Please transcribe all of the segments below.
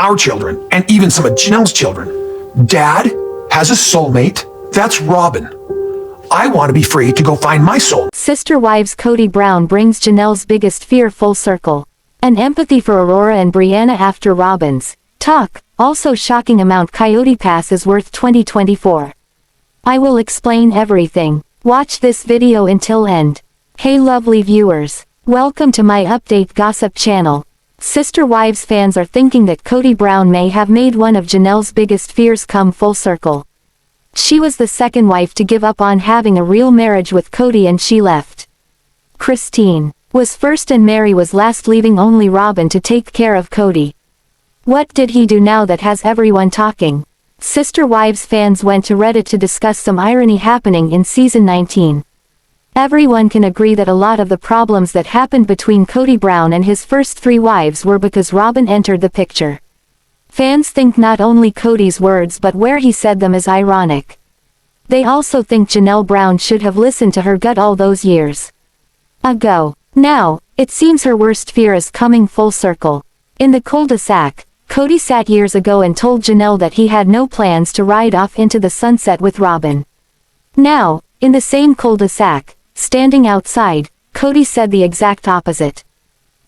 our children, and even some of Janelle's children. Dad has a soulmate. That's Robyn. I want to be free to go find my soul. Sister Wives Kody Brown brings Janelle's biggest fear full circle. An empathy for Aurora and Brianna after Robyn's talk. Also shocking amount Coyote pass is worth 2024. I will explain everything. Watch this video until end. Hey lovely viewers. Welcome to my update gossip channel. Sister Wives fans are thinking that Kody Brown may have made one of Janelle's biggest fears come full circle. She was the second wife to give up on having a real marriage with Kody and she left. Christine was first and Meri was last, leaving only Robyn to take care of Kody. What did he do now that has everyone talking? Sister Wives fans went to Reddit to discuss some irony happening in season 19. Everyone can agree that a lot of the problems that happened between Kody Brown and his first 3 wives were because Robyn entered the picture. Fans think not only Kody's words but where he said them is ironic. They also think Janelle Brown should have listened to her gut all those years ago. Now, it seems her worst fear is coming full circle. In the cul-de-sac, Kody sat years ago and told Janelle that he had no plans to ride off into the sunset with Robyn. Now, in the same cul-de-sac, standing outside, Kody said the exact opposite.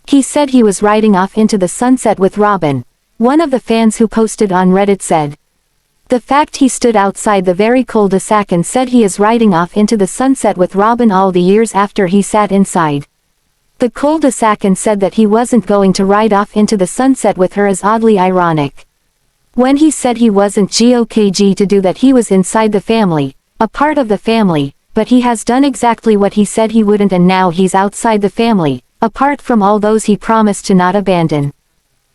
He said he was riding off into the sunset with Robyn. One of the fans who posted on Reddit said, "The fact he stood outside the very cul-de-sac and said he is riding off into the sunset with Robyn all the years after he sat inside the cul-de-sac and said that he wasn't going to ride off into the sunset with her is oddly ironic. When he said he wasn't GOKG to do that, he was inside the family, a part of the family, but he has done exactly what he said he wouldn't, and now he's outside the family, apart from all those he promised to not abandon."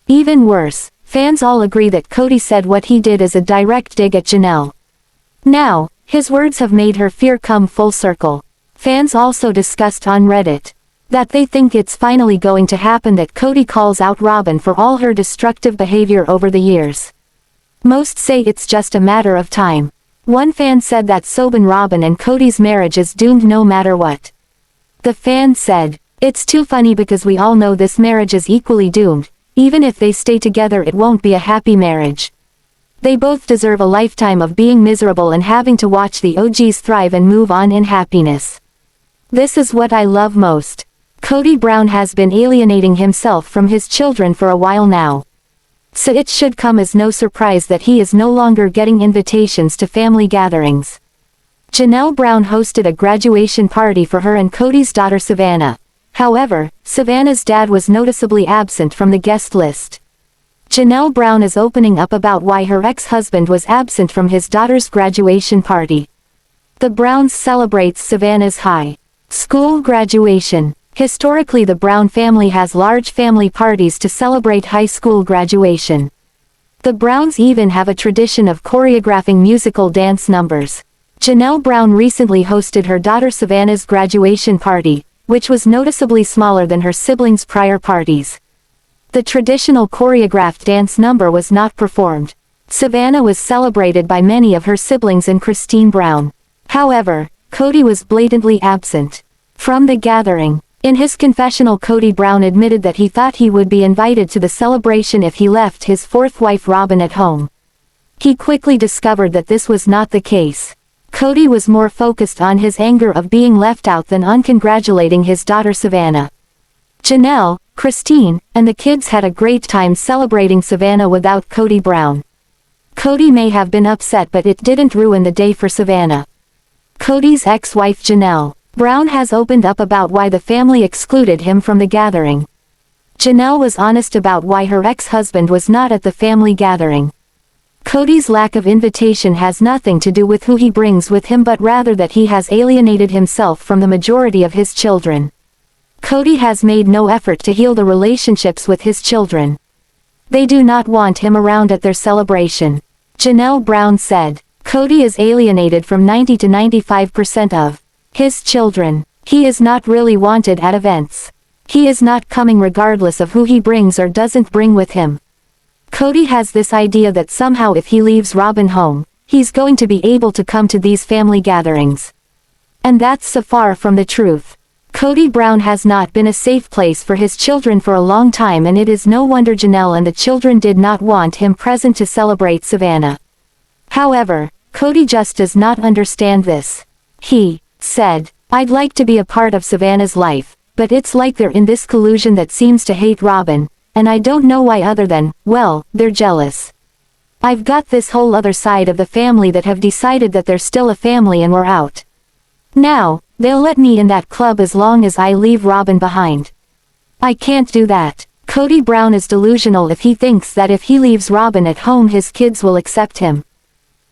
Even worse, fans all agree that Kody said what he did is a direct dig at Janelle. Now, his words have made her fear come full circle. Fans also discussed on Reddit that they think it's finally going to happen, that Kody calls out Robyn for all her destructive behavior over the years. Most say it's just a matter of time. One fan said that Sobin Robyn and Kody's marriage is doomed no matter what. The fan said, "It's too funny because we all know this marriage is equally doomed. Even if they stay together it won't be a happy marriage. They both deserve a lifetime of being miserable and having to watch the OGs thrive and move on in happiness. This is what I love most." Kody Brown has been alienating himself from his children for a while now. So it should come as no surprise that he is no longer getting invitations to family gatherings. Janelle Brown hosted a graduation party for her and Kody's daughter Savannah. However, Savannah's dad was noticeably absent from the guest list. Janelle Brown is opening up about why her ex-husband was absent from his daughter's graduation party. The Browns celebrates Savannah's high school graduation. Historically, the Brown family has large family parties to celebrate high school graduation. The Browns even have a tradition of choreographing musical dance numbers. Janelle Brown recently hosted her daughter Savannah's graduation party, which was noticeably smaller than her siblings' prior parties. The traditional choreographed dance number was not performed. Savannah was celebrated by many of her siblings and Christine Brown. However, Kody was blatantly absent from the gathering. In his confessional, Kody Brown admitted that he thought he would be invited to the celebration if he left his 4th wife Robyn at home. He quickly discovered that this was not the case. Kody was more focused on his anger of being left out than on congratulating his daughter Savannah. Janelle, Christine, and the kids had a great time celebrating Savannah without Kody Brown. Kody may have been upset, but it didn't ruin the day for Savannah. Kody's ex-wife Janelle Brown has opened up about why the family excluded him from the gathering. Janelle was honest about why her ex-husband was not at the family gathering. Kody's lack of invitation has nothing to do with who he brings with him, but rather that he has alienated himself from the majority of his children. Kody has made no effort to heal the relationships with his children. They do not want him around at their celebration. Janelle Brown said, "Kody is alienated from 90 to 95% of his children. He is not really wanted at events. He is not coming regardless of who he brings or doesn't bring with him." Kody has this idea that somehow if he leaves Robyn home, he's going to be able to come to these family gatherings. And that's so far from the truth. Kody Brown has not been a safe place for his children for a long time, and it is no wonder Janelle and the children did not want him present to celebrate Savannah. However, Kody just does not understand this. He said, "I'd like to be a part of Savannah's life, but it's like they're in this collusion that seems to hate Robyn, and I don't know why other than, well, they're jealous. I've got this whole other side of the family that have decided that they're still a family and we're out. Now, they'll let me in that club as long as I leave Robyn behind. I can't do that." Kody Brown is delusional if he thinks that if he leaves Robyn at home his kids will accept him.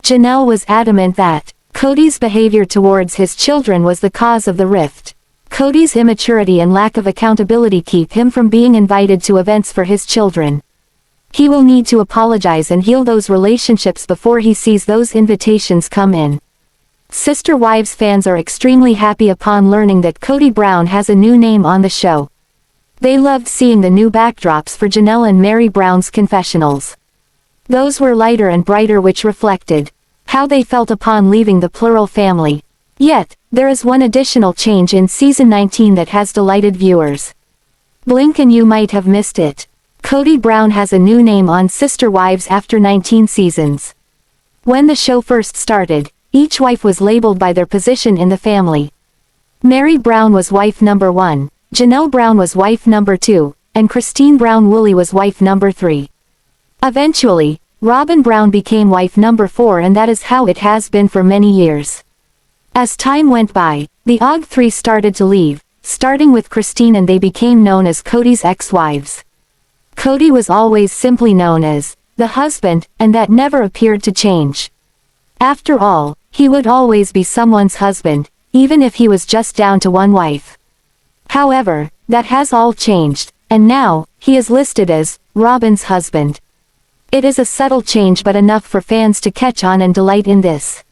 Janelle was adamant that Kody's behavior towards his children was the cause of the rift. Kody's immaturity and lack of accountability keep him from being invited to events for his children. He will need to apologize and heal those relationships before he sees those invitations come in. Sister Wives fans are extremely happy upon learning that Kody Brown has a new name on the show. They loved seeing the new backdrops for Janelle and Meri Brown's confessionals. Those were lighter and brighter, which reflected how they felt upon leaving the plural family. Yet, there is one additional change in season 19 that has delighted viewers. Blink and you might have missed it. Kody Brown has a new name on Sister Wives after 19 seasons. When the show first started, each wife was labeled by their position in the family. Meri Brown was wife number 1, Janelle Brown was wife number 2, and Christine Brown Woolley was wife number 3. Eventually, Robyn Brown became wife number 4, and that is how it has been for many years. As time went by, the OG 3 started to leave, starting with Christine, and they became known as Kody's ex-wives. Kody was always simply known as the husband, and that never appeared to change. After all, he would always be someone's husband, even if he was just down to one wife. However, that has all changed, and now, he is listed as Robyn's husband. It is a subtle change but enough for fans to catch on and delight in this.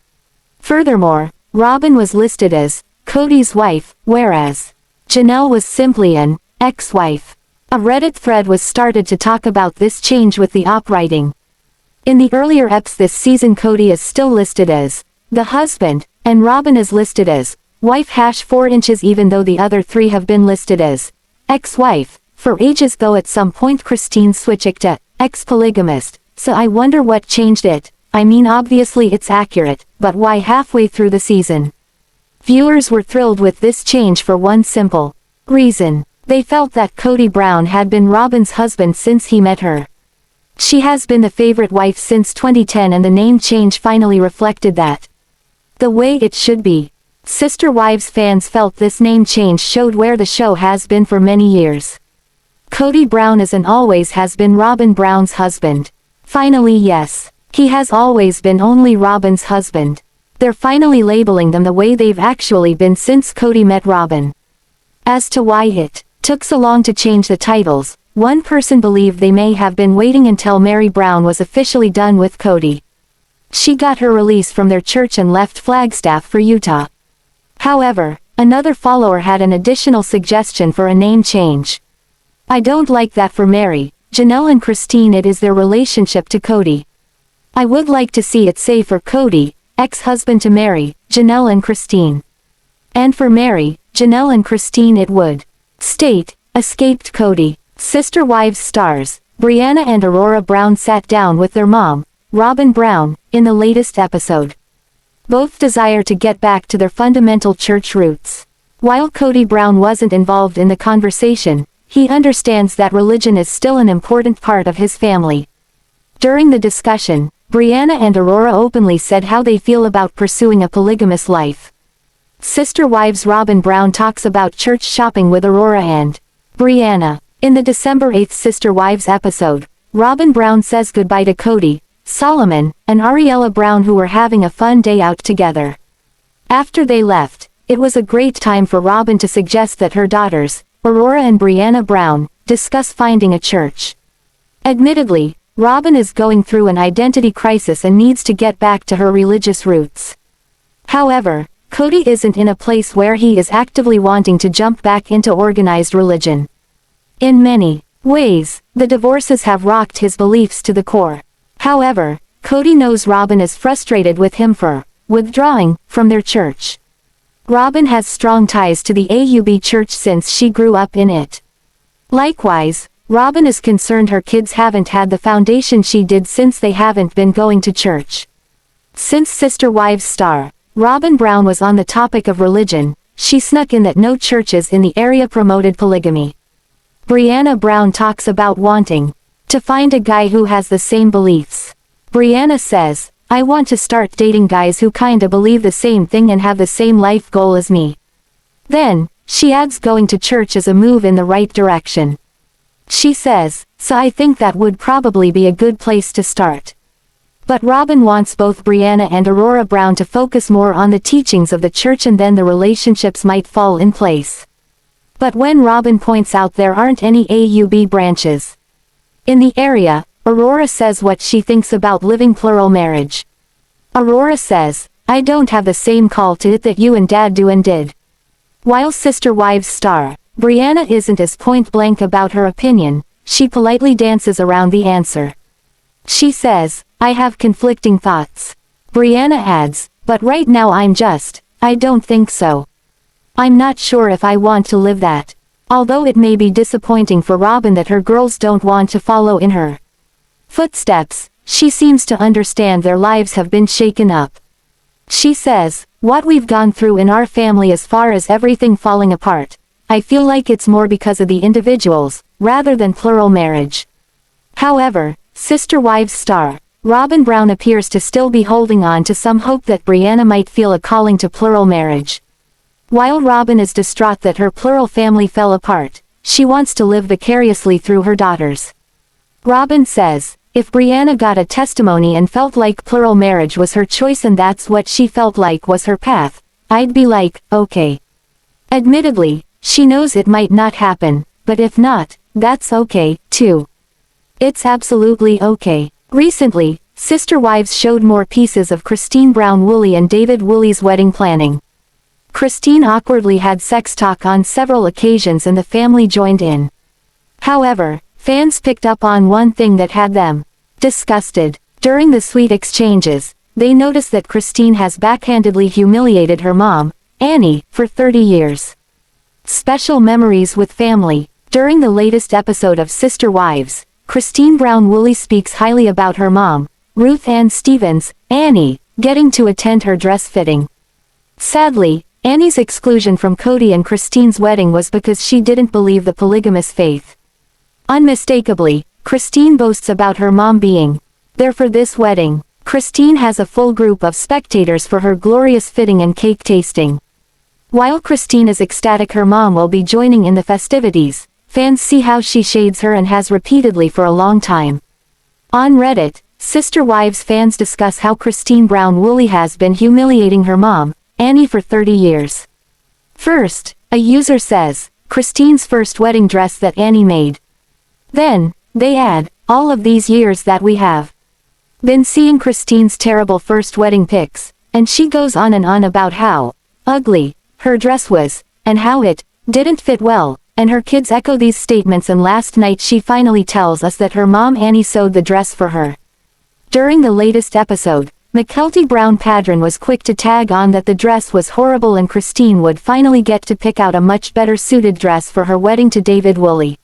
Furthermore, Robyn was listed as Kody's wife, whereas Janelle was simply an ex-wife. A Reddit thread was started to talk about this change with the op writing. In the earlier eps this season, Kody is still listed as the husband, and Robyn is listed as wife #4 inches, even though the other 3 have been listed as ex-wife for ages, though at some point Christine switched to ex-polygamist, so I wonder what changed it. I mean, obviously it's accurate, but why halfway through the season? Viewers were thrilled with this change for one simple reason. They felt that Kody Brown had been Robyn's husband since he met her. She has been the favorite wife since 2010, and the name change finally reflected that. The way it should be. Sister Wives fans felt this name change showed where the show has been for many years. Kody Brown is and always has been Robyn Brown's husband. Finally, yes. He has always been only Robyn's husband. They're finally labeling them the way they've actually been since Kody met Robyn. As to why it took so long to change the titles, one person believed they may have been waiting until Meri Brown was officially done with Kody. She got her release from their church and left Flagstaff for Utah. However, another follower had an additional suggestion for a name change. I don't like that for Meri, Janelle and Christine. It is their relationship to Kody. I would like to see it say for Kody, ex-husband to Meri, Janelle and Christine. And for Meri, Janelle and Christine it would state, escaped Kody. Sister Wives stars, Brianna and Aurora Brown sat down with their mom, Robyn Brown, in the latest episode. Both desire to get back to their fundamental church roots. While Kody Brown wasn't involved in the conversation, he understands that religion is still an important part of his family. During the discussion, Brianna and Aurora openly said how they feel about pursuing a polygamous life. Sister Wives Robyn Brown talks about church shopping with Aurora and Brianna. In the December 8th Sister Wives episode, Robyn Brown says goodbye to Kody, Solomon, and Ariella Brown, who were having a fun day out together. After they left, it was a great time for Robyn to suggest that her daughters, Aurora and Brianna Brown, discuss finding a church. Admittedly, Robyn is going through an identity crisis and needs to get back to her religious roots. However, Kody isn't in a place where he is actively wanting to jump back into organized religion. In many ways, the divorces have rocked his beliefs to the core. However, Kody knows Robyn is frustrated with him for withdrawing from their church. Robyn has strong ties to the AUB church since she grew up in it. Likewise, Robyn is concerned her kids haven't had the foundation she did since they haven't been going to church. Since Sister Wives star, Robyn Brown was on the topic of religion, she snuck in that no churches in the area promoted polygamy. Brianna Brown talks about wanting to find a guy who has the same beliefs. Brianna says, I want to start dating guys who kinda believe the same thing and have the same life goal as me. Then, she adds going to church is a move in the right direction. She says, so I think that would probably be a good place to start. But Robyn wants both Brianna and Aurora Brown to focus more on the teachings of the church and then the relationships might fall in place. But when Robyn points out there aren't any AUB branches in the area, Aurora says what she thinks about living plural marriage. Aurora says, I don't have the same call to it that you and Dad do and did. While Sister Wives star, Brianna isn't as point-blank about her opinion, she politely dances around the answer. She says, I have conflicting thoughts. Brianna adds, but right now I don't think so. I'm not sure if I want to live that. Although it may be disappointing for Robyn that her girls don't want to follow in her footsteps, she seems to understand their lives have been shaken up. She says, what we've gone through in our family as far as everything falling apart, I feel like it's more because of the individuals, rather than plural marriage. However, Sister Wives star, Robyn Brown appears to still be holding on to some hope that Brianna might feel a calling to plural marriage. While Robyn is distraught that her plural family fell apart, she wants to live vicariously through her daughters. Robyn says, if Brianna got a testimony and felt like plural marriage was her choice and that's what she felt like was her path, I'd be like, okay. Admittedly, she knows it might not happen, but if not, that's okay, too. It's absolutely okay. Recently, Sister Wives showed more pieces of Christine Brown Woolley and David Woolley's wedding planning. Christine awkwardly had sex talk on several occasions and the family joined in. However, fans picked up on one thing that had them disgusted. During the sweet exchanges, they noticed that Christine has backhandedly humiliated her mom, Annie, for 30 years. Special memories with family. During the latest episode of Sister Wives, Christine Brown Woolley speaks highly about her mom, Ruth Ann Stevens, Annie, getting to attend her dress fitting. Sadly, Annie's exclusion from Kody and Christine's wedding was because she didn't believe the polygamous faith. Unmistakably, Christine boasts about her mom being there for this wedding. Christine has a full group of spectators for her glorious fitting and cake tasting. While Christine is ecstatic her mom will be joining in the festivities, fans see how she shades her and has repeatedly for a long time. On Reddit, Sister Wives fans discuss how Christine Brown Woolley has been humiliating her mom, Annie, for 30 years. First, a user says, Christine's first wedding dress that Annie made. Then, they add, all of these years that we have been seeing Christine's terrible first wedding pics, and she goes on and on about how ugly her dress was, and how it didn't fit well, and her kids echo these statements, and last night she finally tells us that her mom Annie sewed the dress for her. During the latest episode, Mykelti Brown Padron was quick to tag on that the dress was horrible and Christine would finally get to pick out a much better suited dress for her wedding to David Woolley.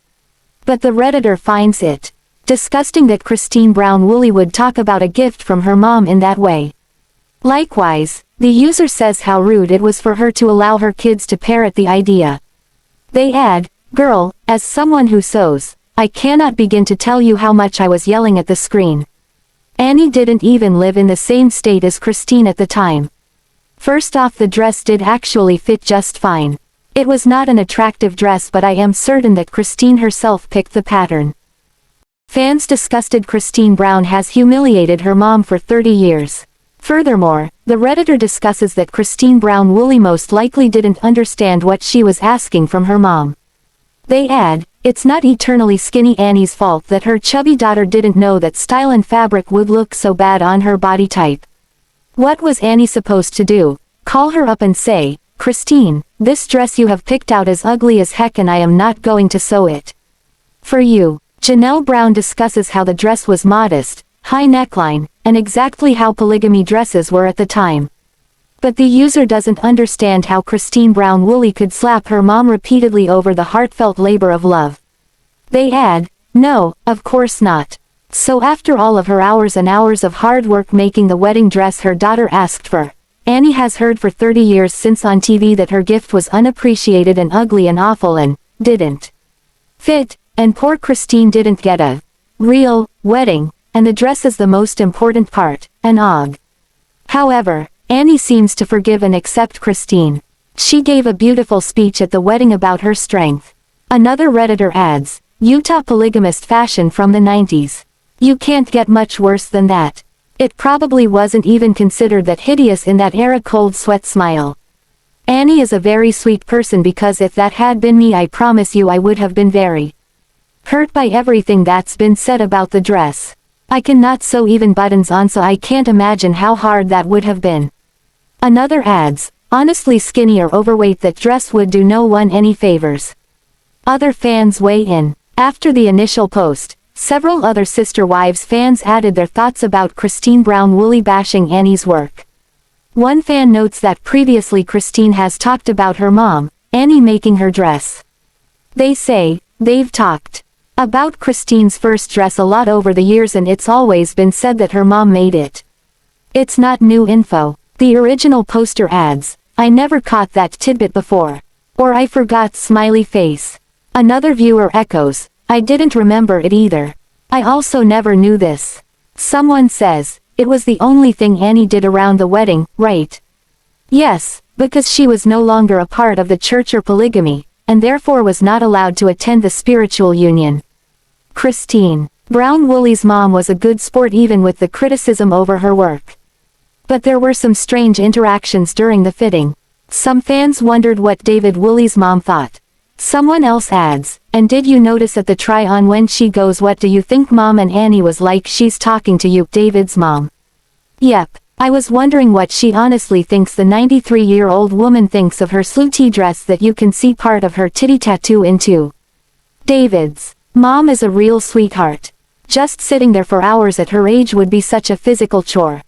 But the Redditor finds it disgusting that Christine Brown Woolley would talk about a gift from her mom in that way. Likewise, the user says how rude it was for her to allow her kids to parrot the idea. They add, girl, as someone who sews, I cannot begin to tell you how much I was yelling at the screen. Annie didn't even live in the same state as Christine at the time. First off, the dress did actually fit just fine. It was not an attractive dress, but I am certain that Christine herself picked the pattern. Fans disgusted Christine Brown has humiliated her mom for 30 years. Furthermore, the Redditor discusses that Christine Brown Woolley most likely didn't understand what she was asking from her mom. They add, it's not eternally skinny Annie's fault that her chubby daughter didn't know that style and fabric would look so bad on her body type. What was Annie supposed to do? Call her up and say, Christine, this dress you have picked out is ugly as heck and I am not going to sew it for you. Janelle Brown discusses how the dress was modest, high neckline, and exactly how polygamy dresses were at the time. But the user doesn't understand how Christine Brown Woolley could slap her mom repeatedly over the heartfelt labor of love. They add, no, of course not. So after all of her hours and hours of hard work making the wedding dress her daughter asked for, Annie has heard for 30 years since on TV that her gift was unappreciated and ugly and awful and didn't fit, and poor Christine didn't get a real wedding, and the dress is the most important part, and og. However, Annie seems to forgive and accept Christine. She gave a beautiful speech at the wedding about her strength. Another Redditor adds, Utah polygamist fashion from the 90s. You can't get much worse than that. It probably wasn't even considered that hideous in that era. Cold sweat smile. Annie is a very sweet person because if that had been me I promise you I would have been very hurt by everything that's been said about the dress. I cannot sew even buttons on so I can't imagine how hard that would have been. Another adds, honestly skinny or overweight that dress would do no one any favors. Other fans weigh in. After the initial post, several other Sister Wives fans added their thoughts about Christine Brown Woolley bashing Annie's work. One fan notes that previously Christine has talked about her mom, Annie making her dress. They say, they've talked about Christine's first dress a lot over the years and it's always been said that her mom made it. It's not new info. The original poster adds, I never caught that tidbit before. Or I forgot smiley face. Another viewer echoes, I didn't remember it either. I also never knew this. Someone says, it was the only thing Annie did around the wedding, right? Yes, because she was no longer a part of the church or polygamy, and therefore was not allowed to attend the spiritual union. Christine Brown Woolley's mom was a good sport even with the criticism over her work. But there were some strange interactions during the fitting. Some fans wondered what David Woolley's mom thought. Someone else adds, and did you notice at the try-on when she goes, what do you think Mom, and Annie was like, she's talking to you, David's mom. Yep, I was wondering what she honestly thinks the 93-year-old woman thinks of her slutty dress that you can see part of her titty tattoo into. David's mom is a real sweetheart. Just sitting there for hours at her age would be such a physical chore.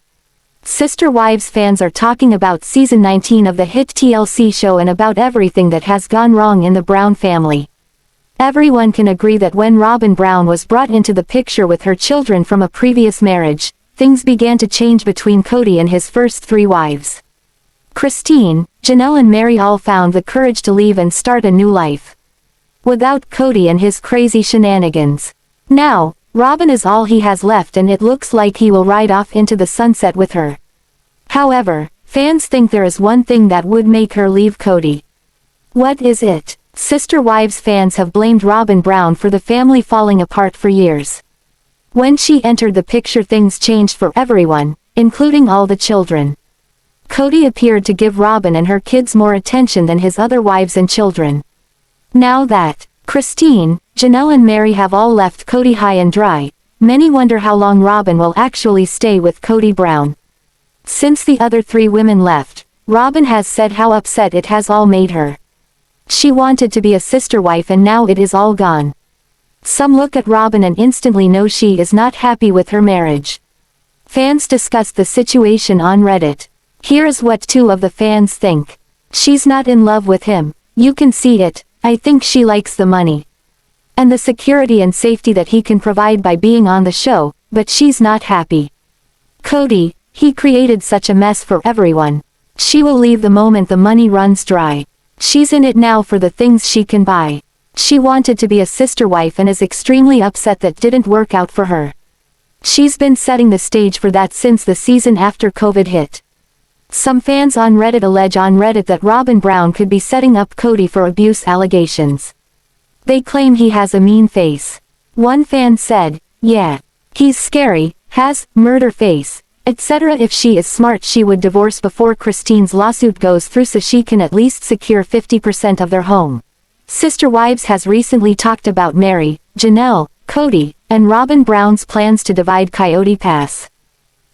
Sister Wives fans are talking about season 19 of the hit TLC show and about everything that has gone wrong in the Brown family. Everyone can agree that when Robyn Brown was brought into the picture with her children from a previous marriage, things began to change between Kody and his first three wives. Christine, Janelle and Meri all found the courage to leave and start a new life without Kody and his crazy shenanigans. Now, Robyn is all he has left and it looks like he will ride off into the sunset with her. However, fans think there is one thing that would make her leave Kody. What is it? Sister Wives fans have blamed Robyn Brown for the family falling apart for years. When she entered the picture things changed for everyone, including all the children. Kody appeared to give Robyn and her kids more attention than his other wives and children. Now that Christine, Janelle and Meri have all left Kody high and dry, many wonder how long Robyn will actually stay with Kody Brown. Since the other three women left, Robyn has said how upset it has all made her. She wanted to be a sister wife and now it is all gone. Some look at Robyn and instantly know she is not happy with her marriage. Fans discussed the situation on Reddit. Here is what two of the fans think. She's not in love with him, you can see it. I think she likes the money and the security and safety that he can provide by being on the show, but she's not happy. Kody, he created such a mess for everyone. She will leave the moment the money runs dry. She's in it now for the things she can buy. She wanted to be a sister wife and is extremely upset that didn't work out for her. She's been setting the stage for that since the season after COVID hit. Some fans on Reddit allege on Reddit that Robyn Brown could be setting up Kody for abuse allegations. They claim he has a mean face. One fan said, yeah, he's scary, has murder face, etc. If she is smart she would divorce before Christine's lawsuit goes through so she can at least secure 50% of their home. Sister Wives has recently talked about Meri, Janelle, Kody, and Robyn Brown's plans to divide Coyote Pass.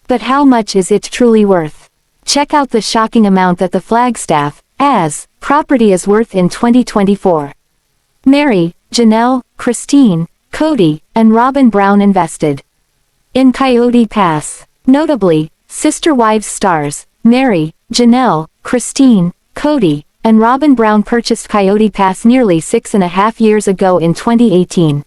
But how much is it truly worth? Check out the shocking amount that the Flagstaff, as, property is worth in 2024. Meri, Janelle, Christine, Kody, and Robyn Brown invested in Coyote Pass. Notably, Sister Wives stars, Meri, Janelle, Christine, Kody, and Robyn Brown purchased Coyote Pass nearly 6.5 years ago in 2018.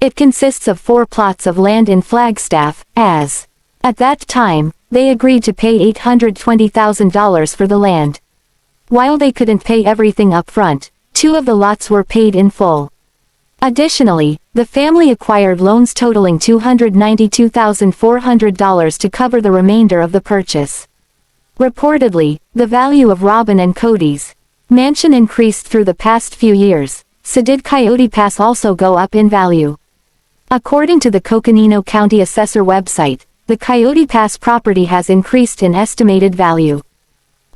It consists of 4 plots of land in Flagstaff, as. At that time, they agreed to pay $820,000 for the land. While they couldn't pay everything up front, 2 of the lots were paid in full. Additionally, the family acquired loans totaling $292,400 to cover the remainder of the purchase. Reportedly, the value of Robyn and Kody's mansion increased through the past few years, so did Coyote Pass also go up in value. According to the Coconino County Assessor website, the Coyote Pass property has increased in estimated value.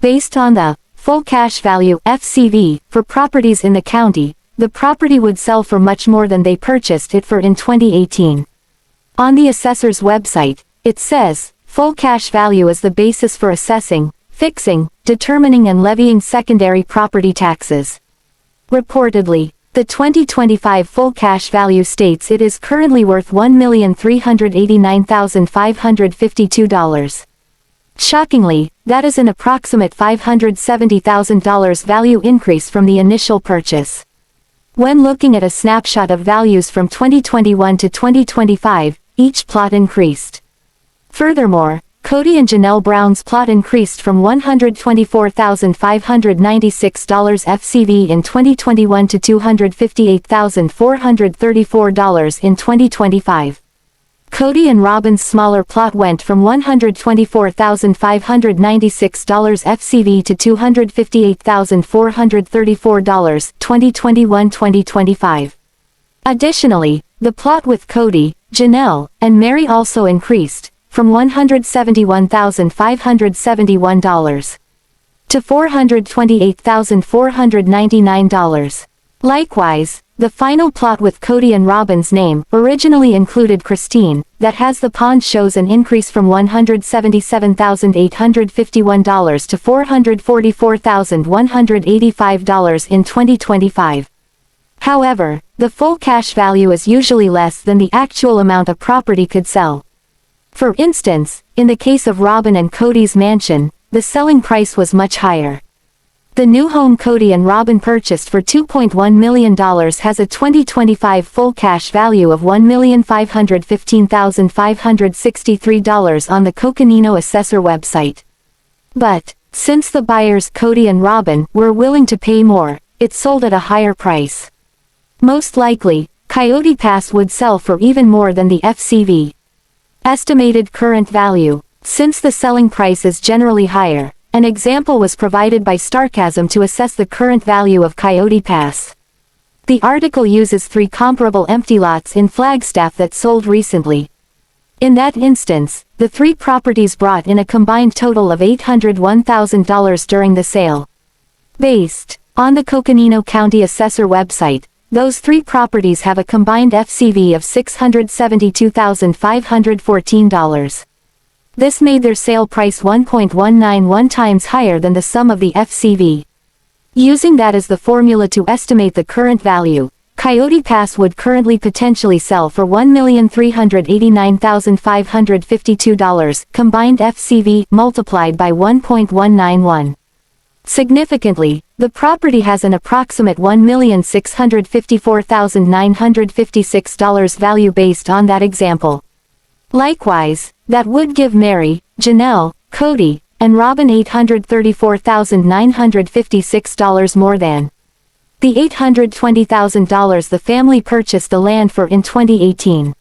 Based on the full cash value (FCV) for properties in the county, the property would sell for much more than they purchased it for in 2018. On the assessor's website, it says, full cash value is the basis for assessing, fixing, determining and levying secondary property taxes. Reportedly, the 2025 full cash value states it is currently worth $1,389,552. Shockingly, that is an approximate $570,000 value increase from the initial purchase. When looking at a snapshot of values from 2021 to 2025, each plot increased. Furthermore, Kody and Janelle Brown's plot increased from $124,596 FCV in 2021 to $258,434 in 2025. Kody and Robyn's smaller plot went from $124,596 FCV to $258,434, 2021-2025. Additionally, the plot with Kody, Janelle, and Meri also increased, from $171,571 to $428,499. Likewise, the final plot with Kody and Robyn's name originally included Christine, that has the pond shows an increase from $177,851 to $444,185 in 2025. However, the full cash value is usually less than the actual amount a property could sell. For instance, in the case of Robyn and Kody's mansion, the selling price was much higher. The new home Kody and Robyn purchased for $2.1 million has a 2025 full cash value of $1,515,563 on the Coconino Assessor website. But, since the buyers Kody and Robyn were willing to pay more, it sold at a higher price. Most likely, Coyote Pass would sell for even more than the FCV estimated current value. Since the selling price is generally higher, an example was provided by Starcasm to assess the current value of Coyote Pass. The article uses 3 comparable empty lots in Flagstaff that sold recently. In that instance, the 3 properties brought in a combined total of $801,000 during the sale. Based on the Coconino County Assessor website, those 3 properties have a combined FCV of $672,514. This made their sale price 1.191 times higher than the sum of the FCV. Using that as the formula to estimate the current value, Coyote Pass would currently potentially sell for $1,389,552 combined FCV multiplied by 1.191. Significantly, the property has an approximate $1,654,956 value based on that example. Likewise, that would give Meri, Janelle, Kody, and Robyn $834,956 more than the $820,000 the family purchased the land for in 2018.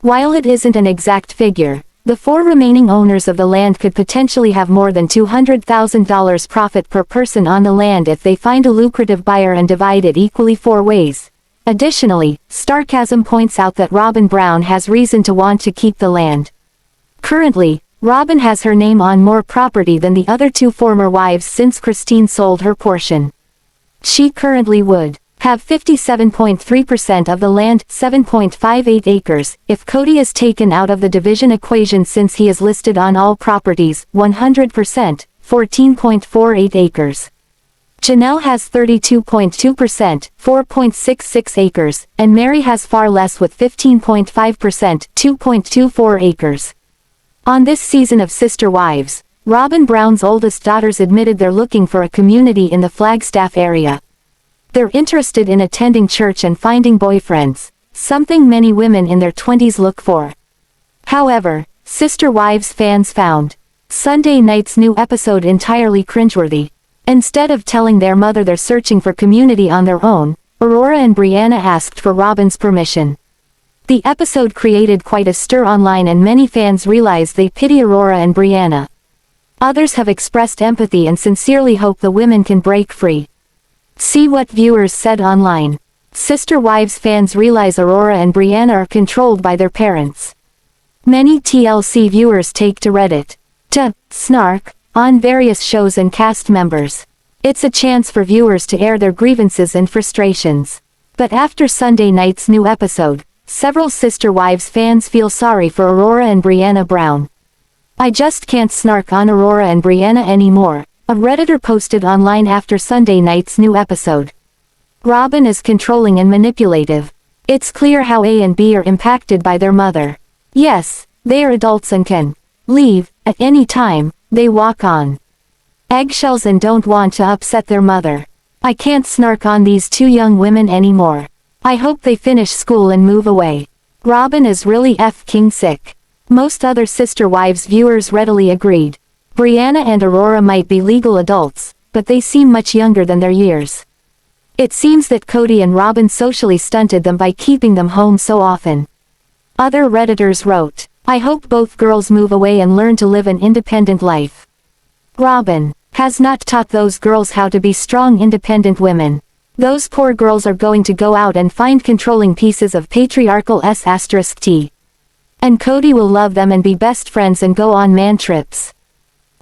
While it isn't an exact figure, the 4 remaining owners of the land could potentially have more than $200,000 profit per person on the land if they find a lucrative buyer and divide it equally 4 ways. Additionally, Starcasm points out that Robyn Brown has reason to want to keep the land. Currently, Robyn has her name on more property than the other 2 former wives since Christine sold her portion. She currently would have 57.3% of the land, 7.58 acres, if Kody is taken out of the division equation since he is listed on all properties, 100%, 14.48 acres. Janelle has 32.2%, 4.66 acres, and Meri has far less with 15.5%, 2.24 acres. On this season of Sister Wives, Robyn Brown's oldest daughters admitted they're looking for a community in the Flagstaff area. They're interested in attending church and finding boyfriends, something many women in their 20s look for. However, Sister Wives fans found Sunday night's new episode entirely cringeworthy. Instead of telling their mother they're searching for community on their own, Aurora and Brianna asked for Robyn's permission. The episode created quite a stir online and many fans realized they pity Aurora and Brianna. Others have expressed empathy and sincerely hope the women can break free. See what viewers said online. Sister Wives fans realize Aurora and Brianna are controlled by their parents. Many TLC viewers take to Reddit to snark on various shows and cast members. It's a chance for viewers to air their grievances and frustrations. But after Sunday night's new episode, several Sister Wives fans feel sorry for Aurora and Brianna Brown. "I just can't snark on Aurora and Brianna anymore," a Redditor posted online after Sunday night's new episode. Robyn is controlling and manipulative. It's clear how A and B are impacted by their mother. Yes, they are adults and can leave at any time. They walk on eggshells and don't want to upset their mother. "I can't snark on these two young women anymore. I hope they finish school and move away. Robyn is really f***ing sick." Most other Sister Wives viewers readily agreed. Brianna and Aurora might be legal adults, but they seem much younger than their years. It seems that Kody and Robyn socially stunted them by keeping them home so often. Other Redditors wrote, "I hope both girls move away and learn to live an independent life. Robyn has not taught those girls how to be strong independent women. Those poor girls are going to go out and find controlling pieces of patriarchal s**t. And Kody will love them and be best friends and go on man trips.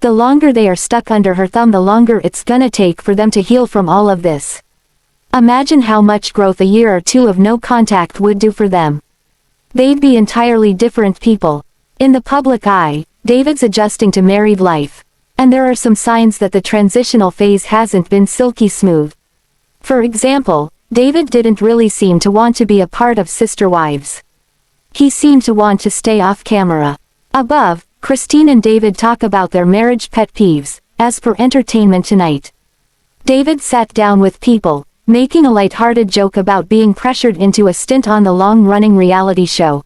The longer they are stuck under her thumb, the longer it's gonna take for them to heal from all of this. Imagine how much growth a year or two of no contact would do for them. They'd be entirely different people." In the public eye, David's adjusting to married life. And there are some signs that the transitional phase hasn't been silky smooth. For example, David didn't really seem to want to be a part of Sister Wives. He seemed to want to stay off camera. Above, Christine and David talk about their marriage pet peeves, as per Entertainment Tonight. David sat down with People, making a light-hearted joke about being pressured into a stint on the long-running reality show.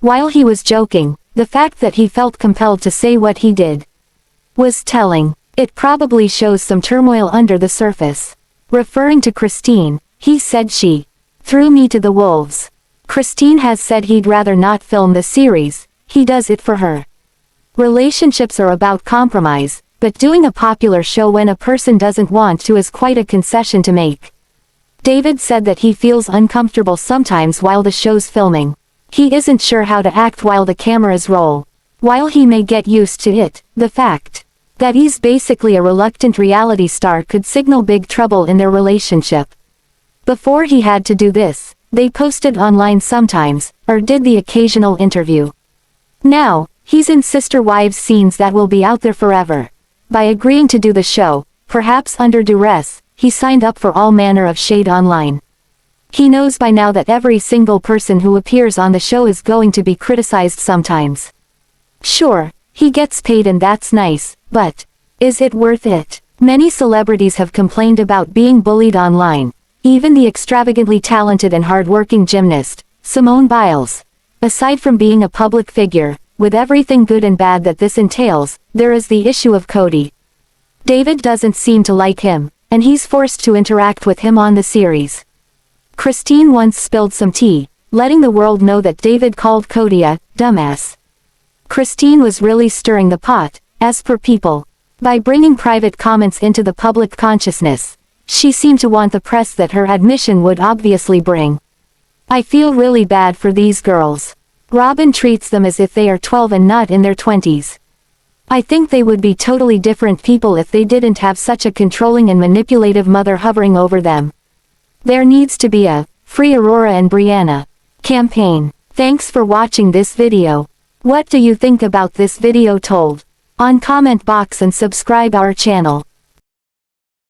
While he was joking, the fact that he felt compelled to say what he did was telling. It probably shows some turmoil under the surface. Referring to Christine, he said she threw me to the wolves. Christine has said he'd rather not film the series, he does it for her. Relationships are about compromise, but doing a popular show when a person doesn't want to is quite a concession to make. David said that he feels uncomfortable sometimes while the show's filming. He isn't sure how to act while the cameras roll. While he may get used to it, the fact that he's basically a reluctant reality star could signal big trouble in their relationship. Before he had to do this, they posted online sometimes, or did the occasional interview. Now, he's in Sister Wives scenes that will be out there forever. By agreeing to do the show, perhaps under duress, he signed up for all manner of shade online. He knows by now that every single person who appears on the show is going to be criticized sometimes. Sure, he gets paid and that's nice, but is it worth it? Many celebrities have complained about being bullied online. Even the extravagantly talented and hard-working gymnast, Simone Biles. Aside from being a public figure, with everything good and bad that this entails, there is the issue of Kody. David doesn't seem to like him, and he's forced to interact with him on the series. Christine once spilled some tea, letting the world know that David called Kody a dumbass. Christine was really stirring the pot, as per People. By bringing private comments into the public consciousness, she seemed to want the press that her admission would obviously bring. "I feel really bad for these girls. Robyn treats them as if they are 12 and not in their 20s. I think they would be totally different people if they didn't have such a controlling and manipulative mother hovering over them. There needs to be a Free Aurora and Brianna campaign." Thanks for watching this video. What do you think about this video told? On comment box and subscribe our channel.